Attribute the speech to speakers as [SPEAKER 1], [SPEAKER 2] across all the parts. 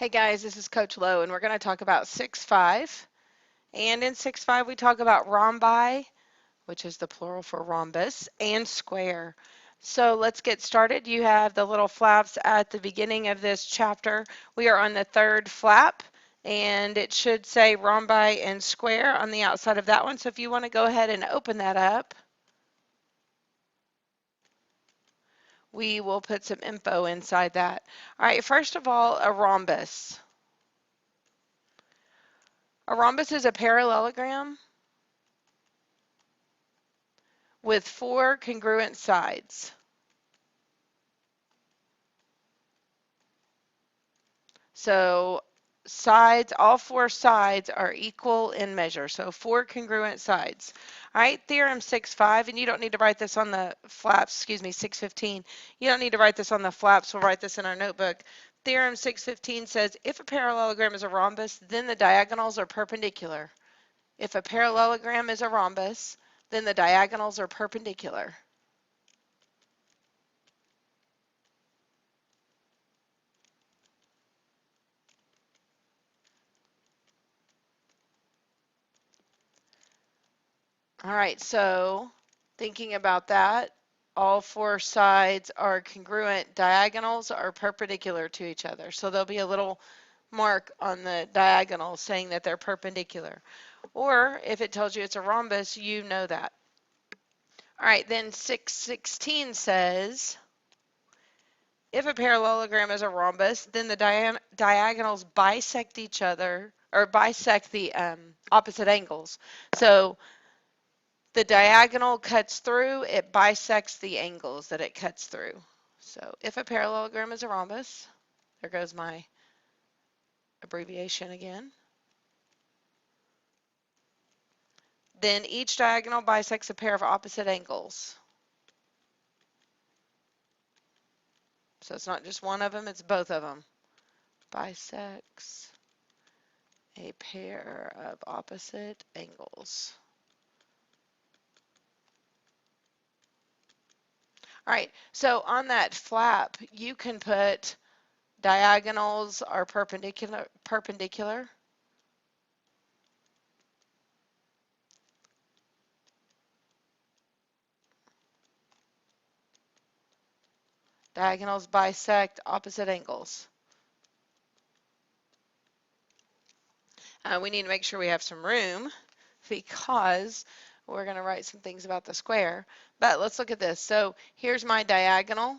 [SPEAKER 1] Hey guys, this is Coach Lowe, and we're going to talk about 6-5. And in 6-5, we talk about rhombi, which is the plural for rhombus, and square. So let's get started. You have the little flaps at the beginning of this chapter. We are on the third flap, and it should say rhombi and square on the outside of that one. So if you want to go ahead and open that up, we will put some info inside that. All right, first of all, a rhombus. A rhombus is a parallelogram with 4 congruent sides. So sides, all 4 sides are equal in measure. So 4 congruent sides. All right, theorem 6-5, and you don't need to write this on the flaps, 6-15. You don't need to write this on the flaps. We'll write this in our notebook. Theorem 6-15 says if a parallelogram is a rhombus, then the diagonals are perpendicular. If a parallelogram is a rhombus, then the diagonals are perpendicular. All right, so thinking about that, all 4 sides are congruent, diagonals are perpendicular to each other. So there'll be a little mark on the diagonal saying that they're perpendicular. Or if it tells you it's a rhombus, you know that. All right, then 6-16 says, if a parallelogram is a rhombus, then the diagonals bisect each other, or bisect the opposite angles. So the diagonal cuts through, it bisects the angles that it cuts through. So if a parallelogram is a rhombus, there goes my abbreviation again, then each diagonal bisects a pair of opposite angles. So it's not just one of them, it's both of them. Bisects a pair of opposite angles. All right, so on that flap, you can put diagonals are perpendicular. Diagonals bisect opposite angles. We need to make sure we have some room because we're going to write some things about the square. But let's look at this. So here's my diagonal.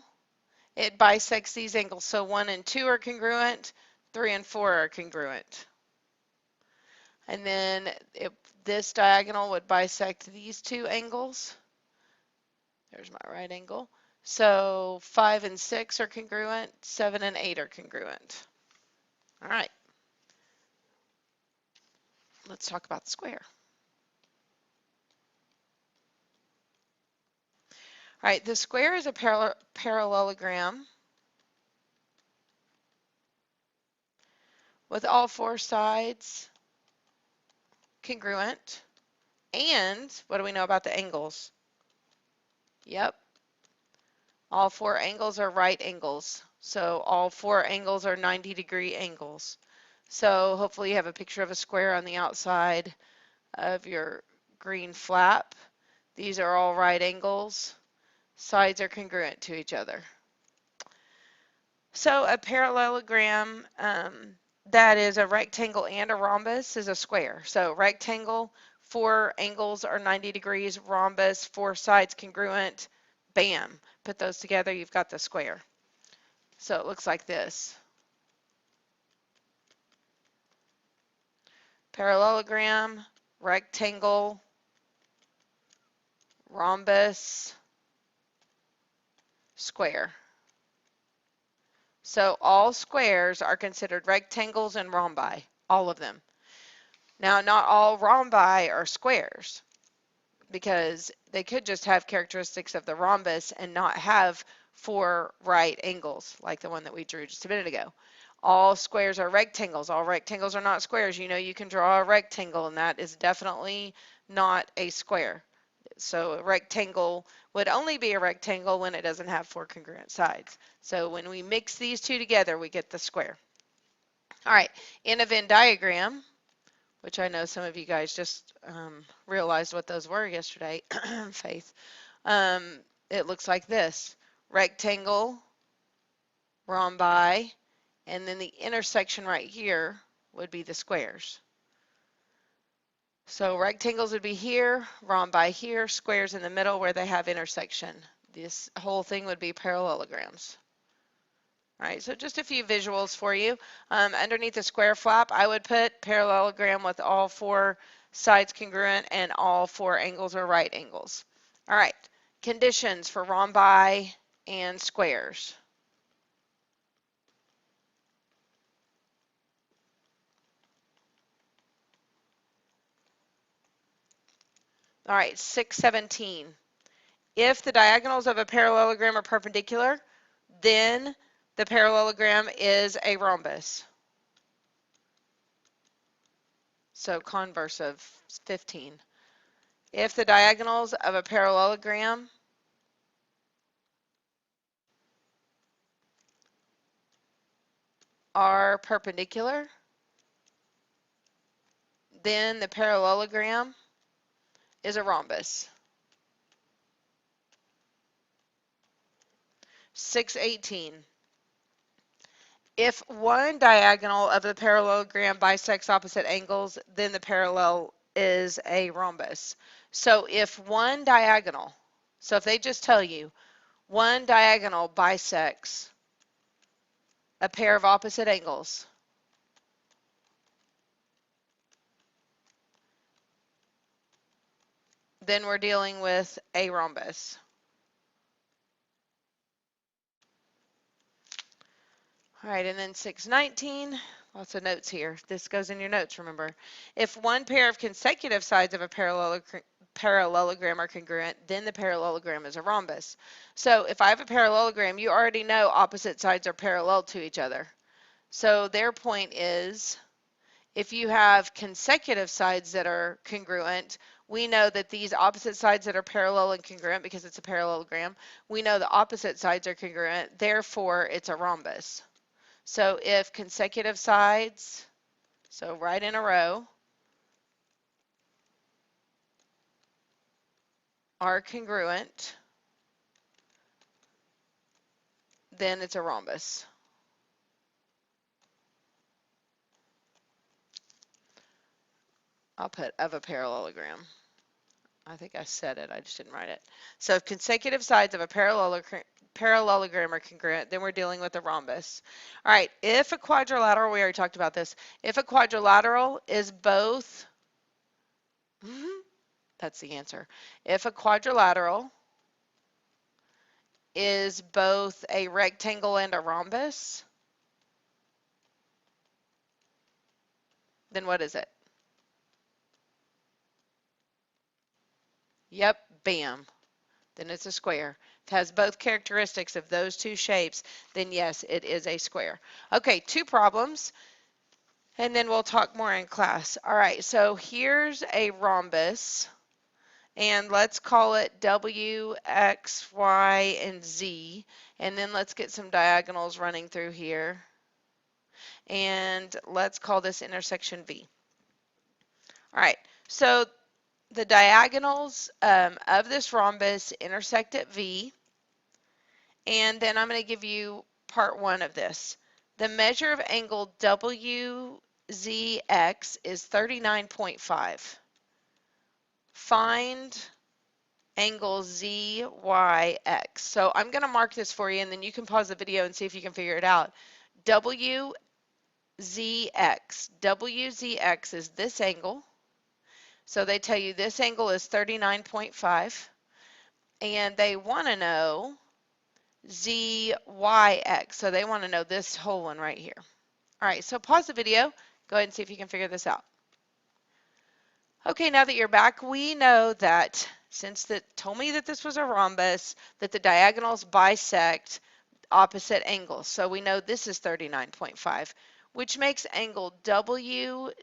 [SPEAKER 1] It bisects these angles. So 1 and 2 are congruent, 3 and 4 are congruent. And then this diagonal would bisect these 2 angles. There's my right angle. So 5 and 6 are congruent, 7 and 8 are congruent. All right. Let's talk about the square. All right, the square is a parallelogram with all 4 sides congruent. And what do we know about the angles? Yep, all 4 angles are right angles. So all 4 angles are 90-degree angles. So hopefully you have a picture of a square on the outside of your green flap. These are all right angles. Sides are congruent to each other. So a parallelogram that is a rectangle and a rhombus is a square. So rectangle, 4 angles are 90 degrees, rhombus, 4 sides congruent, bam. Put those together, you've got the square. So it looks like this. Parallelogram, rectangle, rhombus, square. So all squares are considered rectangles and rhombi, all of them. Now, not all rhombi are squares because they could just have characteristics of the rhombus and not have 4 right angles like the one that we drew just a minute ago. All squares are rectangles. All rectangles are not squares. You know you can draw a rectangle and that is definitely not a square. So a rectangle would only be a rectangle when it doesn't have 4 congruent sides. So when we mix these two together, we get the square. All right, in a Venn diagram, which I know some of you guys just realized what those were yesterday, Faith, it looks like this: rectangle, rhombi, and then the intersection right here would be the squares. So rectangles would be here, rhombi here, squares in the middle where they have intersection. This whole thing would be parallelograms. All right, so just a few visuals for you. Underneath the square flap, I would put parallelogram with all four sides congruent and all four angles are right angles. All right, conditions for rhombi and squares. All right, 617. If the diagonals of a parallelogram are perpendicular, then the parallelogram is a rhombus. So converse of 15. If the diagonals of a parallelogram are perpendicular, then the parallelogram is a rhombus. 618. If one diagonal of the parallelogram bisects opposite angles, then the parallel is a rhombus. So if one diagonal, so if they just tell you one diagonal bisects a pair of opposite angles, then we're dealing with a rhombus. All right, and then 619, lots of notes here. This goes in your notes, remember. If one pair of consecutive sides of a parallelogram are congruent, then the parallelogram is a rhombus. So if I have a parallelogram, you already know opposite sides are parallel to each other. So their point is, if you have consecutive sides that are congruent, we know that these opposite sides that are parallel and congruent, because it's a parallelogram, we know the opposite sides are congruent, therefore it's a rhombus. So if consecutive sides, so right in a row, are congruent, then it's a rhombus. I'll put of a parallelogram. I think I said it, I just didn't write it. So if consecutive sides of a parallelogram are congruent, then we're dealing with a rhombus. All right, if a quadrilateral, we already talked about this, if a quadrilateral is both, that's the answer. If a quadrilateral is both a rectangle and a rhombus, then what is it? Yep, bam. Then it's a square. If it has both characteristics of those two shapes, then yes, it is a square. Okay, two problems, and then we'll talk more in class. All right, so here's a rhombus, and let's call it W, X, Y, and Z, and then let's get some diagonals running through here, and let's call this intersection V. All right, so the diagonals of this rhombus intersect at V, and then I'm going to give you part one of this. The measure of angle WZX is 39.5. Find angle ZYX. So I'm going to mark this for you, and then you can pause the video and see if you can figure it out. WZX. WZX is this angle. So they tell you this angle is 39.5, and they want to know ZYX. So they want to know this whole one right here. All right, so pause the video. Go ahead and see if you can figure this out. Okay, now that you're back, we know that since that told me that this was a rhombus, that the diagonals bisect opposite angles. So we know this is 39.5, which makes angle WZY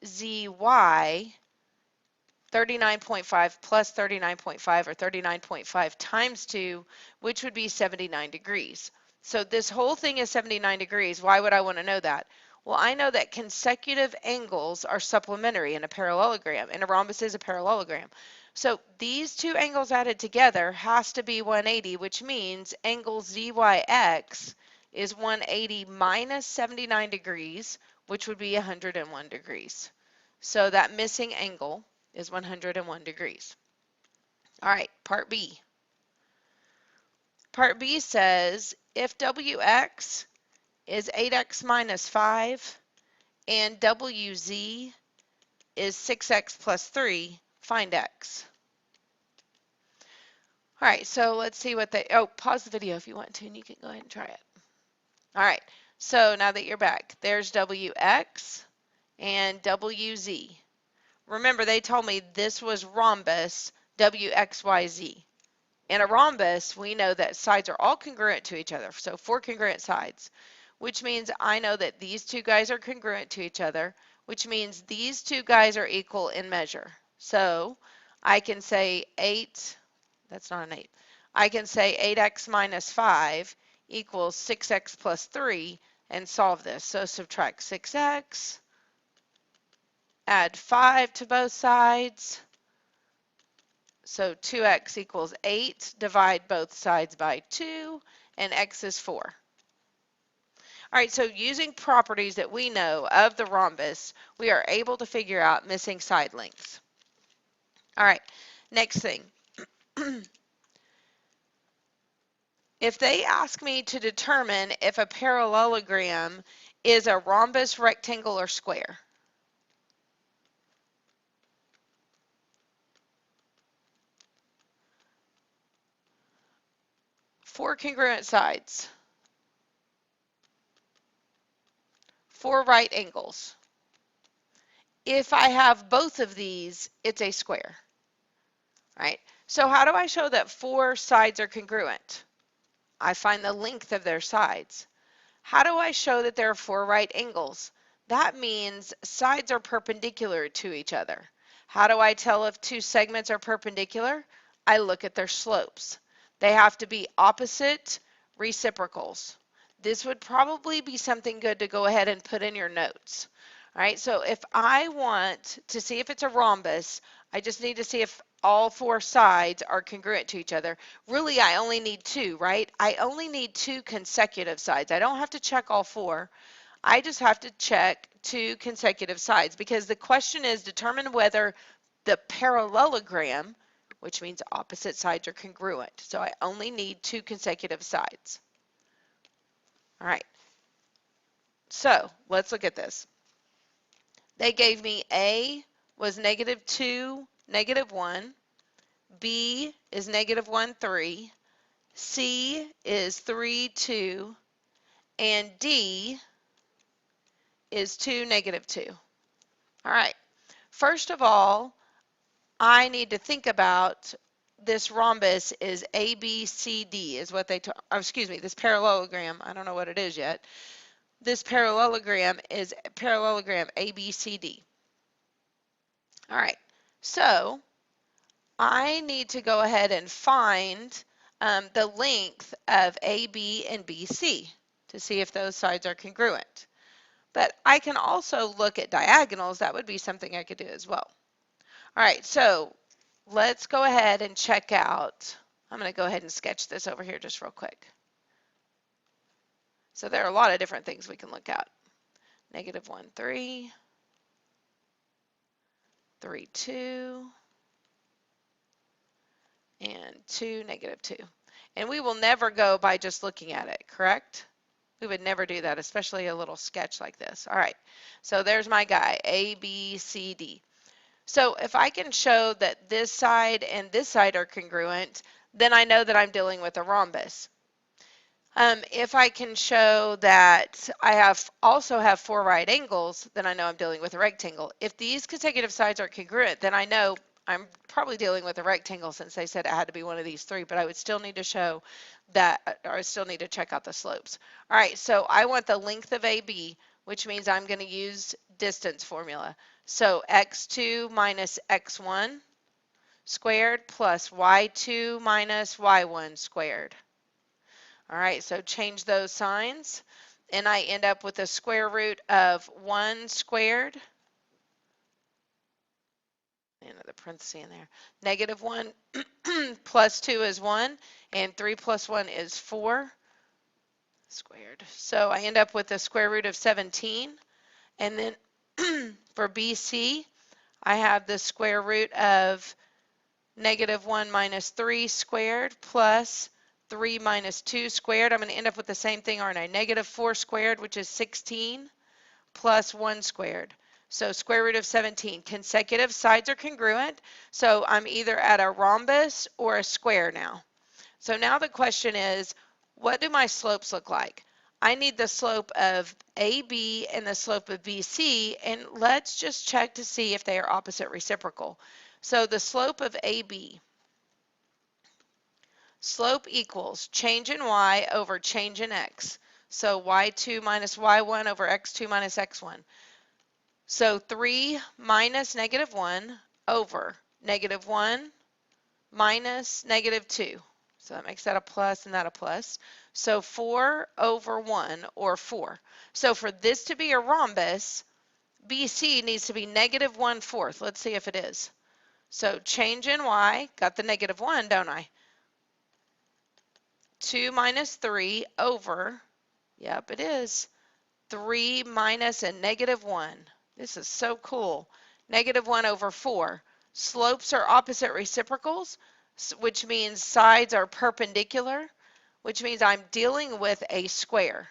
[SPEAKER 1] 39.5 plus 39.5, or 39.5 times 2, which would be 79 degrees. So this whole thing is 79 degrees. Why would I want to know that? Well, I know that consecutive angles are supplementary in a parallelogram, and a rhombus is a parallelogram. So these two angles added together has to be 180, which means angle ZYX is 180 minus 79 degrees, which would be 101 degrees. So that missing angle is 101 degrees. All right, part B. Part B says if WX is 8x minus 5 and WZ is 6x plus 3, find x. All right, so let's see what they, oh, pause the video if you want to, and you can go ahead and try it. All right, so now that you're back, there's WX and WZ. Remember, they told me this was rhombus WXYZ. In a rhombus, we know that sides are all congruent to each other, so 4 congruent sides, which means I know that these two guys are congruent to each other, which means these two guys are equal in measure. So I can say 8, that's not an 8, I can say 8x minus 5 equals 6x plus 3 and solve this. So subtract 6x, add 5 to both sides. So 2x equals 8, divide both sides by 2, and x is 4. All right, so using properties that we know of the rhombus, we are able to figure out missing side lengths. All right, next thing. If they ask me to determine if a parallelogram is a rhombus, rectangle, or square, four congruent sides, four right angles. If I have both of these, it's a square, right? So how do I show that four sides are congruent? I find the length of their sides. How do I show that there are four right angles? That means sides are perpendicular to each other. How do I tell if two segments are perpendicular? I look at their slopes. They have to be opposite reciprocals. This would probably be something good to go ahead and put in your notes. All right, so if I want to see if it's a rhombus, I just need to see if all four sides are congruent to each other. Really, I only need two, right? I only need two consecutive sides. I don't have to check all four. I just have to check two consecutive sides because the question is determine whether the parallelogram, which means opposite sides, are congruent. So I only need two consecutive sides. All right. So let's look at this. They gave me A was -2, -1. B is -1, 3. C is 3, 2. And D is 2, -2. All right. First of all, I need to think about this rhombus is ABCD is what they, excuse me, this parallelogram, I don't know what it is yet. This parallelogram is parallelogram ABCD. All right, so I need to go ahead and find the length of AB and BC to see if those sides are congruent. But I can also look at diagonals. That would be something I could do as well. All right, so let's go ahead and check out. I'm going to go ahead and sketch this over here just real quick. So there are a lot of different things we can look at. -1, 3, 3, 2, and 2, -2. And we will never go by just looking at it, correct? We would never do that, especially a little sketch like this. All right, so there's my guy, A, B, C, D. So if I can show that this side and this side are congruent, then I know that I'm dealing with a rhombus. If I can show that I also have four right angles, then I know I'm dealing with a rectangle. If these consecutive sides are congruent, then I know I'm probably dealing with a rectangle since they said it had to be one of these three, but I would still need to show that, or I still need to check out the slopes. All right, so I want the length of AB, which means I'm going to use distance formula. So x2 minus x1 squared plus y2 minus y1 squared. All right, so change those signs. and I end up with a square root of 1 squared, another parenthesis in there, negative 1 plus 2 is 1, and 3 plus 1 is 4 squared. So I end up with a square root of 17. And then for BC, I have the square root of negative 1 minus 3 squared plus 3 minus 2 squared. I'm going to end up with the same thing, aren't I? Negative 4 squared, which is 16, plus 1 squared. So square root of 17. Consecutive sides are congruent, so I'm either at a rhombus or a square now. So now the question is, what do my slopes look like? I need the slope of AB and the slope of BC, and let's just check to see if they are opposite reciprocal. So the slope of AB, slope equals change in y over change in x. So y2 minus y1 over x2 minus x1. So 3 minus negative 1 over negative 1 minus negative 2. So that makes that a plus and that a plus. So 4 over 1, or 4. So for this to be a rhombus, BC needs to be negative 1/4. Let's see if it is. So change in y, got the negative 1, don't I? 2 minus 3 over, yep, it is, 3 minus a negative 1. This is so cool. Negative 1 over 4. Slopes are opposite reciprocals, which means sides are perpendicular, which means I'm dealing with a square.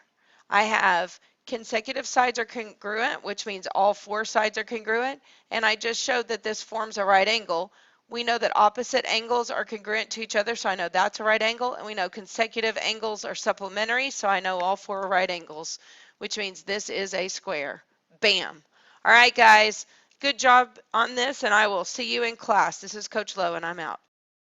[SPEAKER 1] I have consecutive sides are congruent, which means all 4 sides are congruent, and I just showed that this forms a right angle. We know that opposite angles are congruent to each other, so I know that's a right angle, and we know consecutive angles are supplementary, so I know all 4 are right angles, which means this is a square. Bam. All right, guys, good job on this, and I will see you in class. This is Coach Lowe, and I'm out.